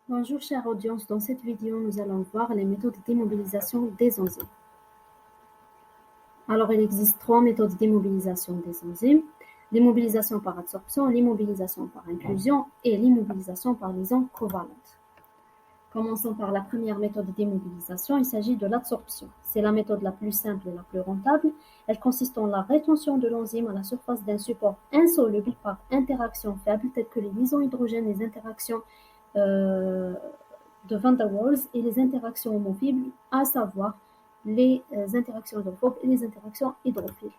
Bonjour chère audience, dans cette vidéo nous allons voir les méthodes d'immobilisation des enzymes. Alors il existe trois méthodes d'immobilisation des enzymes, l'immobilisation par adsorption, l'immobilisation par inclusion et l'immobilisation par liaison covalente. Commençons par la première méthode d'immobilisation, il s'agit de l'adsorption. C'est la méthode la plus simple et la plus rentable. Elle consiste en la rétention de l'enzyme à la surface d'un support insoluble par interaction faible telles que les liaisons hydrogènes, les interactions de Van der Waals et les interactions homophile, à savoir les interactions hydrophobes et les interactions hydrophiles.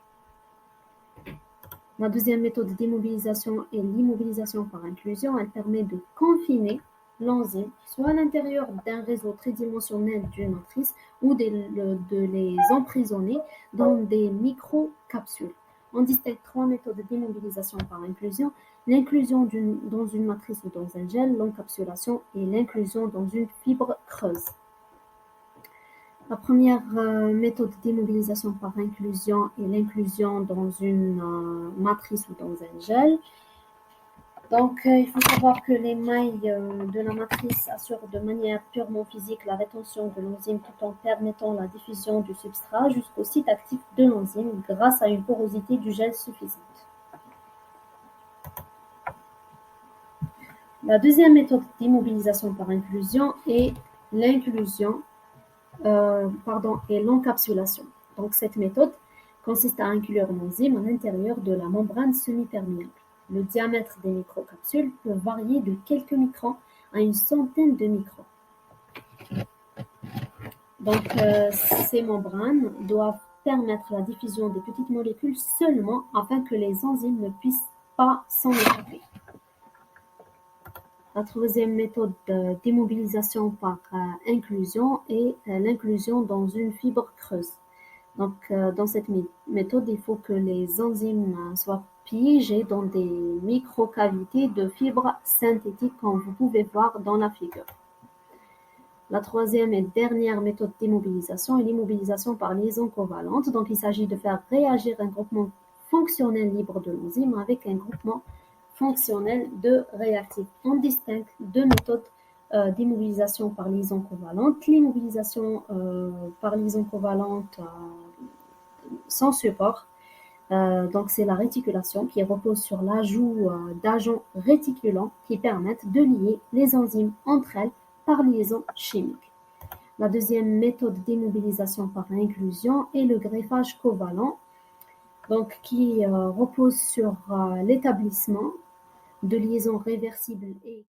La deuxième méthode d'immobilisation est l'immobilisation par inclusion. Elle permet de confiner l'enzyme soit à l'intérieur d'un réseau tridimensionnel d'une matrice ou de les emprisonner dans des microcapsules. On distingue trois méthodes d'immobilisation par inclusion: l'inclusion dans une matrice ou dans un gel, l'encapsulation et l'inclusion dans une fibre creuse. La première méthode d'immobilisation par inclusion est l'inclusion dans une matrice ou dans un gel. Donc, il faut savoir que les mailles de la matrice assurent de manière purement physique la rétention de l'enzyme tout en permettant la diffusion du substrat jusqu'au site actif de l'enzyme grâce à une porosité du gel suffisante. La deuxième méthode d'immobilisation par inclusion est l'inclusion et l'encapsulation. Donc, cette méthode consiste à inclure l'enzyme à l'intérieur de la membrane semi-perméable. Le diamètre des microcapsules peut varier de quelques microns à une centaine de microns. Donc, ces membranes doivent permettre la diffusion des petites molécules seulement afin que les enzymes ne puissent pas s'en échapper. La troisième méthode d'immobilisation par inclusion est l'inclusion dans une fibre creuse. Donc, dans cette méthode, il faut que les enzymes soient piégées dans des microcavités de fibres synthétiques, comme vous pouvez voir dans la figure. La troisième et dernière méthode d'immobilisation est l'immobilisation par liaison covalente. Donc, il s'agit de faire réagir un groupement fonctionnel libre de l'enzyme avec un groupement fonctionnel de réactifs. On distingue deux méthodes d'immobilisation par liaison covalente. L'immobilisation par liaison covalente sans support, donc c'est la réticulation qui repose sur l'ajout d'agents réticulants qui permettent de lier les enzymes entre elles par liaison chimique. La deuxième méthode d'immobilisation par inclusion est le greffage covalent, donc qui repose sur l'établissement de liaisons réversibles et